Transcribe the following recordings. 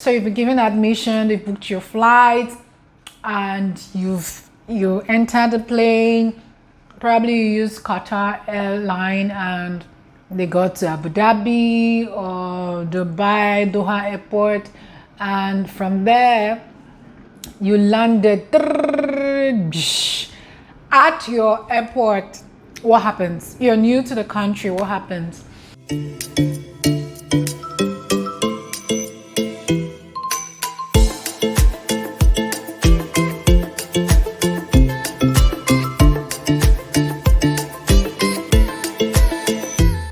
So you've been given admission, they've booked your flight, and you entered the plane. Probably you use Qatar airline and they got to Abu Dhabi or Dubai, Doha airport, and from there you landed at your airport. What happens? You're new to the country. What happens?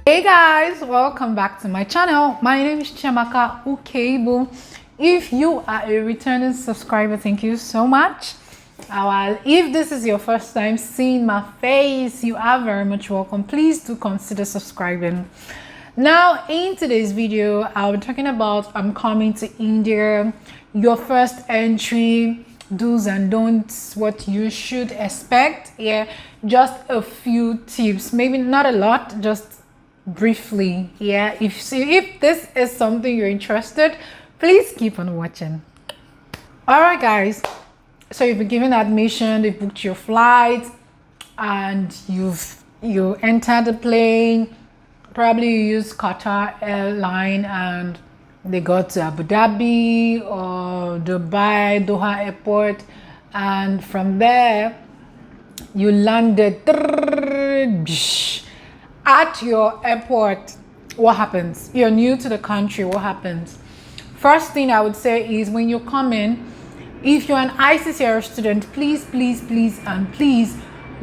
Hey guys, welcome back to my channel. My name is Chiamaka Ukeibu. If you are a returning subscriber, thank you so much. If this is your first time seeing my face, you are very much welcome. Please do consider subscribing. Now in today's video, I'll be talking about I'm coming to India, your first entry, do's and don'ts, what you should expect. Yeah, just a few tips, maybe not a lot, just briefly. Yeah, if this is something you're interested, please keep on watching. All right guys, so you've been given admission, they've booked your flight, and you entered the plane. Probably you use Qatar airline and they got to Abu Dhabi or Dubai, Doha airport, and from there you landed at your airport. What happens? You're new to the country. What happens? First thing I would say is when you come in, if you're an ICCR student, please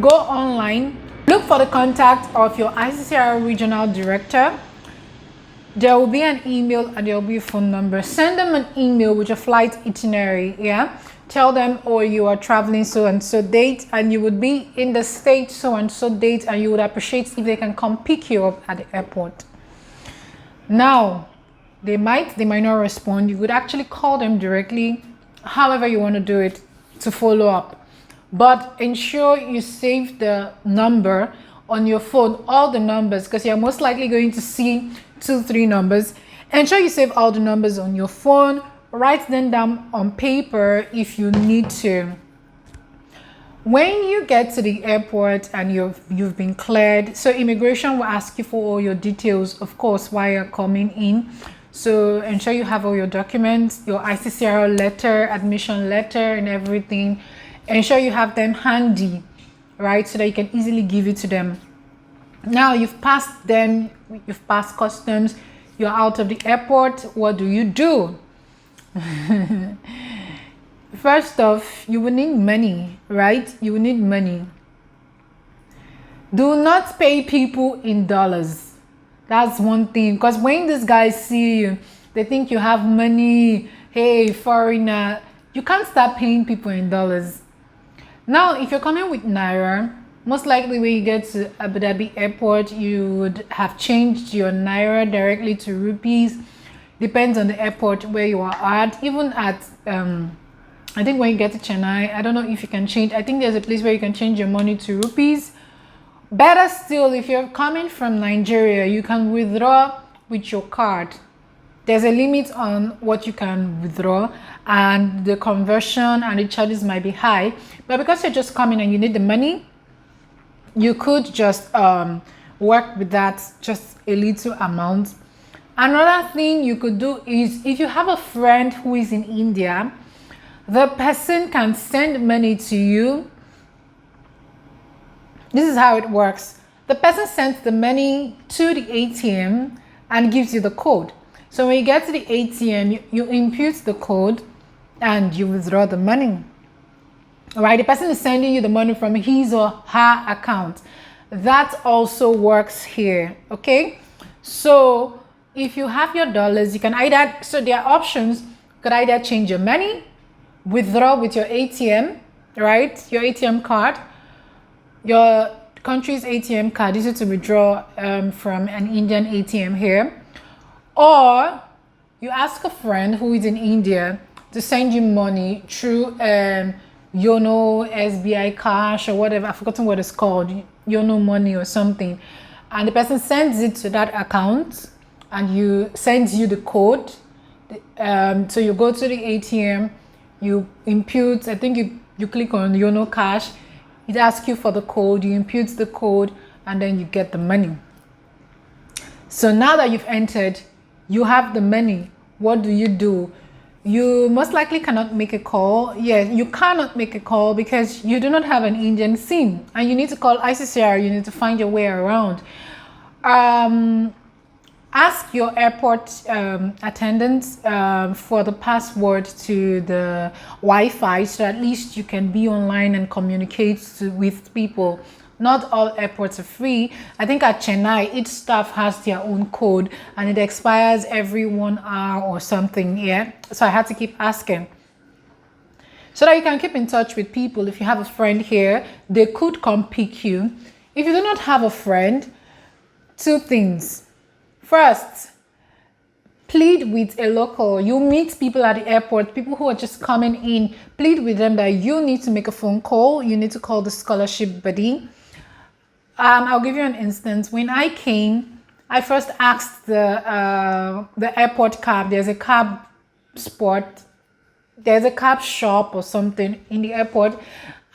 go online, look for the contact of your ICCR regional director. There will be an email and there will be a phone number. Send them an email with your flight itinerary. Yeah, tell them, oh, you are traveling so and so date and you would be in the state so and so date, and you would appreciate if they can come pick you up at the airport. Now they might not respond. You would actually call them directly, however you want to do it, to follow up, but ensure you save the number on your phone, all the numbers, because you're most likely going to see 2-3 numbers. Ensure you save all the numbers on your phone. Write them down on paper if you need to. When you get to the airport and you've been cleared, so immigration will ask you for all your details, of course, while you're coming in. So ensure you have all your documents, your ICCR letter, admission letter, and everything. Ensure you have them handy, right, so that you can easily give it to them. Now you've passed them, you've passed customs, you're out of the airport. What do you do? First off, you will need money, right? You will need money. Do not pay people in dollars. That's one thing, because when these guys see you, they think you have money. Hey, foreigner, you can't start paying people in dollars. Now, if you're coming with Naira, most likely when you get to Abu Dhabi airport, you would have changed your Naira directly to rupees. Depends on the airport where you are at. Even at, I think when you get to Chennai, I don't know if you can change. I think there's a place where you can change your money to rupees. Better still, if you're coming from Nigeria, you can withdraw with your card. There's a limit on what you can withdraw, and the conversion and the charges might be high. But because you're just coming and you need the money, you could just work with that, just a little amount. Another thing you could do is, if you have a friend who is in India, the person can send money to you. This is how it works. The person sends the money to the ATM and gives you the code. So when you get to the ATM, you input the code and you withdraw the money. All right, the person is sending you the money from his or her account. That also works here, okay? So if you have your dollars, you can either, so there are options. You could either change your money, withdraw with your ATM, right? Your ATM card, your country's ATM card, easy to withdraw from an Indian ATM here. Or you ask a friend who is in India to send you money through Yono, SBI Cash, or whatever. I've forgotten what it's called, Yono Money or something. And the person sends it to that account and sends you the code. So you go to the ATM, you impute, I think you click on Yono Cash, it asks you for the code, you impute the code, and then you get the money. So now that you've entered, you have the money. What do? You most likely cannot make a call. Yes, you cannot make a call because you do not have an Indian SIM, and you need to call ICCR. You need to find your way around. Ask your airport attendants for the password to the Wi-Fi, so at least you can be online and communicate with people. Not all airports are free. I think at Chennai, each staff has their own code and it expires every 1 hour or something. Yeah, so I had to keep asking. So that you can keep in touch with people. If you have a friend here, they could come pick you. If you do not have a friend, 2 things. First, plead with a local. You meet people at the airport, people who are just coming in, plead with them that you need to make a phone call. You need to call the scholarship buddy. I'll give you an instance. When I came, I first asked the airport cab. There's a cab spot. There's a cab shop or something in the airport.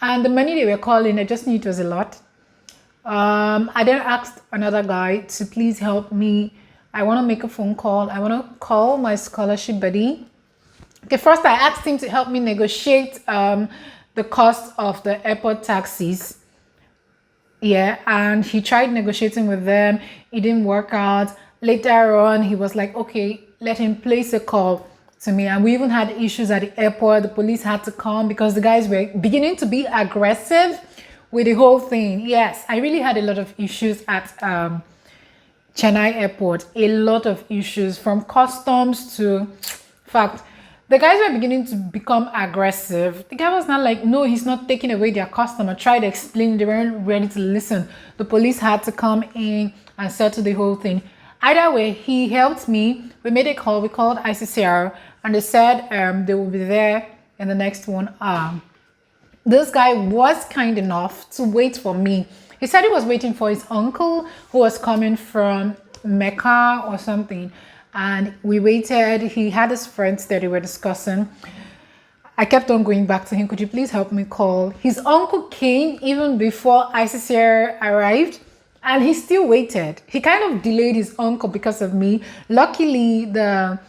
And the money they were calling, I just knew it was a lot. I then asked another guy to please help me. I want to make a phone call. I want to call my scholarship buddy. Okay, first I asked him to help me negotiate the cost of the airport taxis. Yeah, and he tried negotiating with them. It didn't work out. Later on, he was like, okay, let him place a call to me. And we even had issues at the airport. The police had to come because the guys were beginning to be aggressive with the whole thing. Yes, I really had a lot of issues at Chennai airport. A lot of issues from customs to, in fact, the guys were beginning to become aggressive. The guy was not like, no, he's not taking away their customer. Tried to explain, they weren't ready to listen. The police had to come in and settle the whole thing. Either way, he helped me. We made a call. We called ICCR and they said they will be there in the next 1 hour. This guy was kind enough to wait for me. He said he was waiting for his uncle who was coming from Mecca or something. And we waited. He had his friends that they were discussing. I kept on going back to him. Could you please help me call? His uncle came even before ICCR arrived. And he still waited. He kind of delayed his uncle because of me. Luckily, the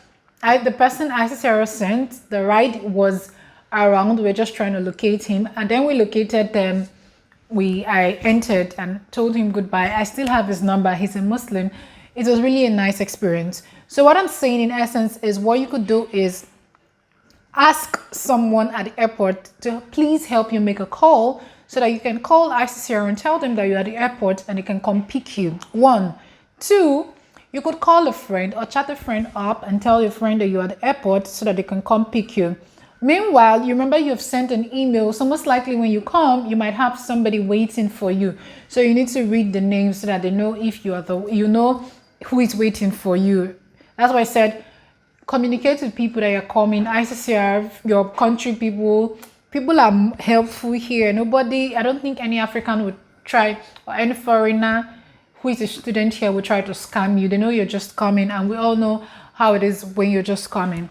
person ICCR sent, the ride was around. We were just trying to locate him. And then we located them. I entered and told him goodbye. I still have his number. He's a Muslim. It was really a nice experience. So what I'm saying in essence is what you could do is ask someone at the airport to please help you make a call so that you can call ICCR and tell them that you're at the airport and they can come pick you. 1. 2, you could call a friend or chat a friend up and tell your friend that you're at the airport so that they can come pick you. Meanwhile, you remember you've sent an email, so most likely when you come, you might have somebody waiting for you. So you need to read the name so that they know if you are who is waiting for you. That's why I said communicate with people that you're coming. ICCR, your country people are helpful here. I don't think any African would try, or any foreigner who is a student here would try to scam you. They know you're just coming, and we all know how it is when you're just coming.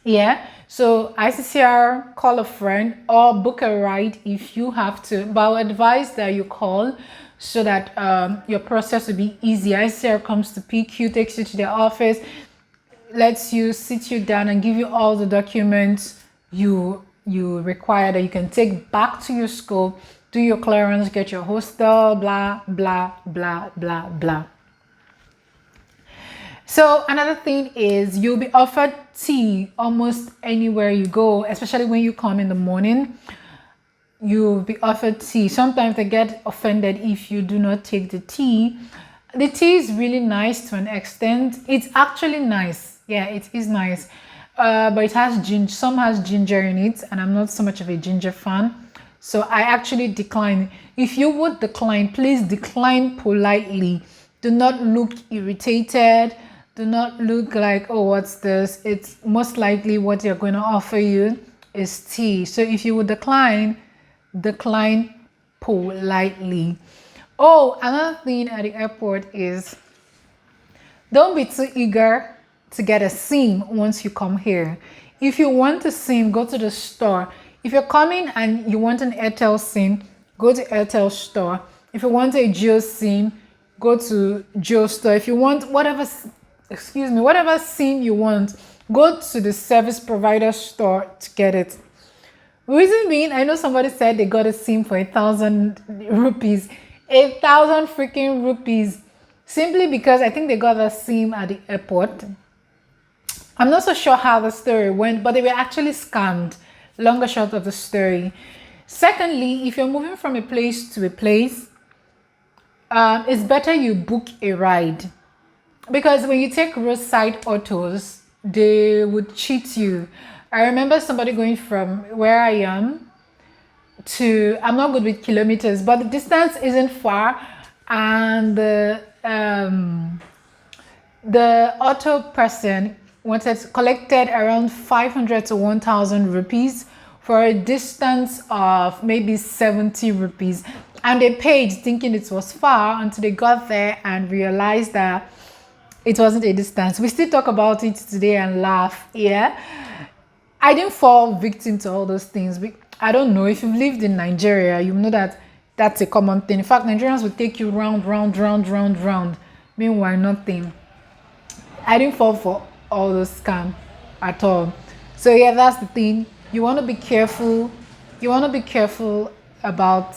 Yeah, so ICCR, call a friend or book a ride if you have to. But I would advise that you call so that your process will be easy. ICCR comes to pick you, takes you to their office, lets you sit you down and give you all the documents you require that you can take back to your school, do your clearance, get your hostel, blah, blah, blah, blah, blah. So another thing is you'll be offered tea almost anywhere you go, especially when you come in the morning. You'll be offered tea. Sometimes they get offended if you do not take the tea. The tea is really nice to an extent. It's actually nice. Yeah, it is nice. But it has ginger. Some has ginger in it, and I'm not so much of a ginger fan. So I actually decline. If you would decline, please decline politely. Do not look irritated. Do not look like, oh, what's this? It's most likely what they're going to offer you is tea. So if you would decline politely. Oh, another thing at the airport is don't be too eager to get a SIM once you come here. If you want a SIM, go to the store. If you're coming and you want an Airtel SIM, go to Airtel store. If you want a Geo SIM, go to Geo store. If you want whatever SIM you want, go to the service provider store to get it. Reason being, I know somebody said they got a SIM for 1,000 rupees. 1,000 freaking rupees. Simply because I think they got a SIM at the airport. I'm not so sure how the story went, but they were actually scammed. Long or short of the story. Secondly, if you're moving from a place to a place, it's better you book a ride. Because when you take roadside autos, they would cheat you. I remember somebody going from where I am to, I'm not good with kilometers, but the distance isn't far, and the auto person collected around 500 to 1,000 rupees for a distance of maybe 70 rupees, and they paid thinking it was far until they got there and realized that it wasn't a distance. We still talk about it today and laugh. Yeah, I didn't fall victim to all those things. I don't know, if you've lived in Nigeria, you know that that's a common thing. In fact, Nigerians will take you round. Meanwhile, nothing. I didn't fall for all those scams at all. So yeah, that's the thing. You want to be careful. You want to be careful about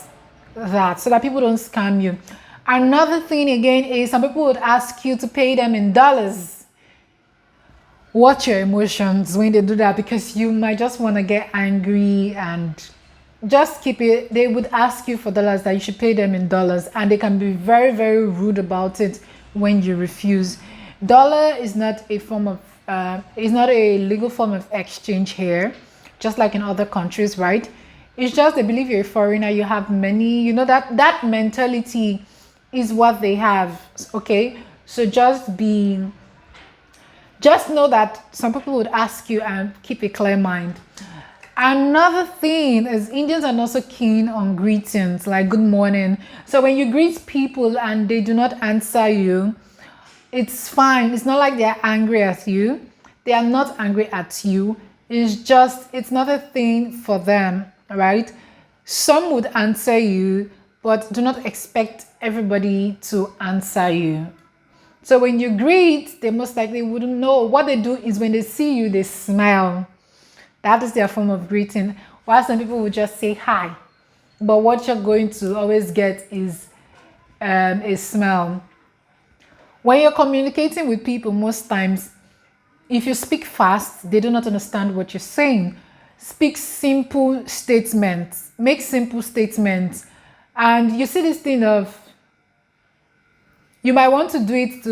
that so that people don't scam you. Another thing again is some people would ask you to pay them in dollars. Watch your emotions when they do that, because you might just want to get angry and just keep it. They would ask you for dollars, that you should pay them in dollars, and they can be very, very rude about it when you refuse. Dollar is not a form of is not a legal form of exchange here, just like in other countries, right? It's just they believe you're a foreigner, you have money, you know, that mentality is what they have. Okay, so just know that some people would ask you, and keep a clear mind. Another thing is Indians are not so keen on greetings, like good morning. So when you greet people and they do not answer you, it's fine. It's not like they're angry at you. They are not angry at you. It's just, it's not a thing for them, right? Some would answer you, but do not expect everybody to answer you. So when you greet, they most likely wouldn't know. What they do is when they see you, they smile. That is their form of greeting. While some people would just say hi. But what you're going to always get is a smile. When you're communicating with people, most times, if you speak fast, they do not understand what you're saying. Speak simple statements. Make simple statements. And you see this thing of, you might want to do it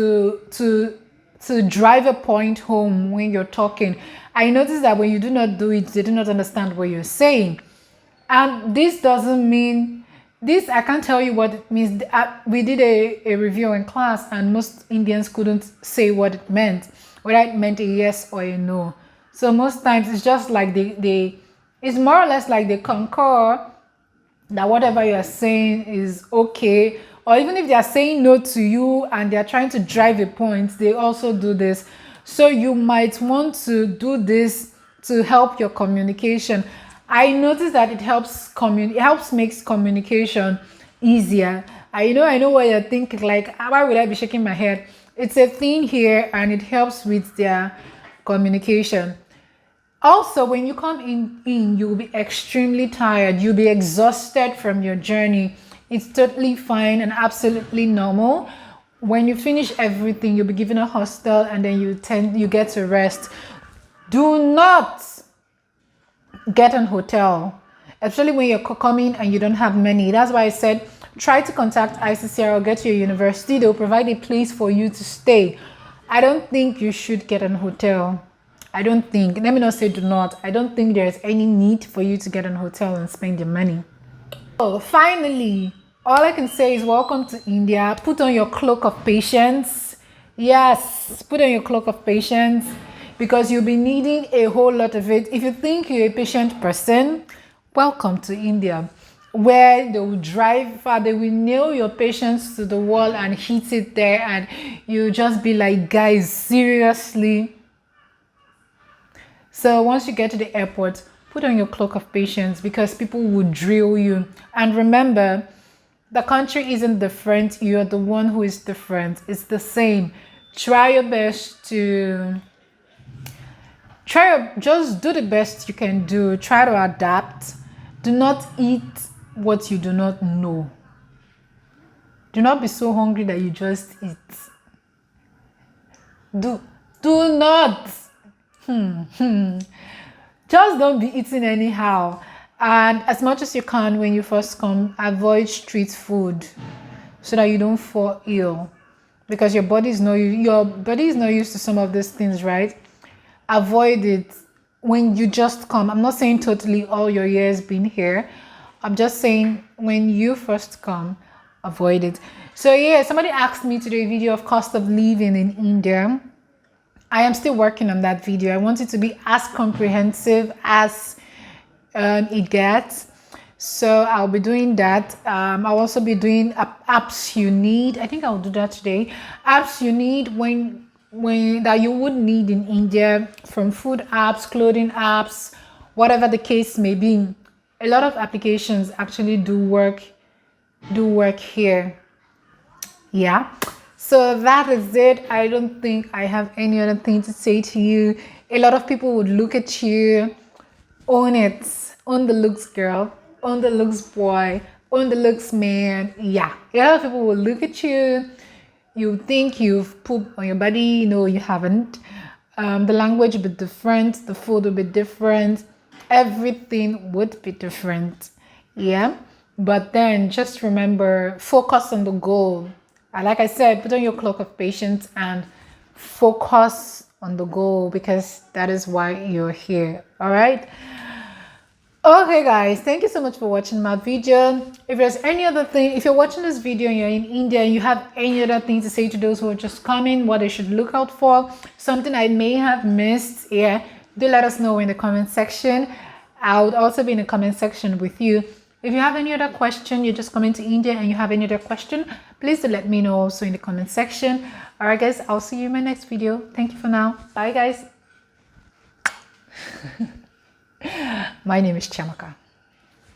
to drive a point home when you're talking. I notice that when you do not do it, they do not understand what you're saying. And this doesn't mean, I can't tell you what it means. We did a review in class, and most Indians couldn't say what it meant, whether it meant a yes or a no. So most times it's just like it's more or less like they concur that whatever you're saying is okay. Or even if they are saying no to you and they're trying to drive a point, they also do this. So you might want to do this to help your communication. I noticed that it helps makes communication easier. I know what you're thinking, like, why would I be shaking my head? It's a thing here, and it helps with their communication. Also, when you come in, you'll be extremely tired. You'll be exhausted from your journey. It's totally fine and absolutely normal. When you finish everything, you'll be given a hostel, and then you get to rest. Do not get an hotel, especially when you're coming and you don't have money. That's why I said try to contact ICCR or get to your university. They'll provide a place for you to stay. I don't think you should get an hotel. I don't think, let me not say do not. I don't think there's any need for you to get an hotel and spend your money. So finally, all I can say is welcome to India. Put on your cloak of patience. Yes, put on your cloak of patience, because you'll be needing a whole lot of it. If you think you're a patient person, welcome to India, where they will drive far, they will nail your patience to the wall and hit it there, and you'll just be like, guys, seriously, So once you get to the airport, put on your cloak of patience, because people will drill you. And remember, the country isn't different. You're the one who is different. It's the same. Try your best to just do the best you can do. Try to adapt. Do not eat what you do not know. Do not be so hungry that you just eat. Do not. Just don't be eating anyhow. And as much as you can, when you first come, avoid street food so that you don't fall ill, because your body is not used to some of these things, right? Avoid it when you just come. I'm not saying totally all your years being here. I'm just saying when you first come, avoid it. So yeah, somebody asked me to do a video of cost of living in India. I am still working on that video. I want it to be as comprehensive as it gets. So I'll be doing that. I'll also be doing apps you need. I think I'll do that today. Apps you need when that you would need in India, from food apps, clothing apps, whatever the case may be. A lot of applications actually do work here. Yeah. So that is it. I don't think I have any other thing to say to you. A lot of people would look at you, own it, own the looks girl, own the looks boy, own the looks man. Yeah, a lot of people will look at you. You think you've pooped on your body. No, you haven't. The language would be different. The food would be different. Everything would be different. Yeah. But then just remember, focus on the goal. And like I said, put on your cloak of patience and focus on the goal, because that is why you're here. All right. Okay guys, thank you so much for watching my video. If there's any other thing, if you're watching this video and you're in India and you have any other thing to say to those who are just coming, what they should look out for, something I may have missed, yeah, do let us know in the comment section. I would also be in the comment section with you. If you have any other question, you're just coming to India and you have any other question, please do let me know also in the comment section. All right guys, I'll see you in my next video. Thank you for now. Bye guys. My name is Chamaka.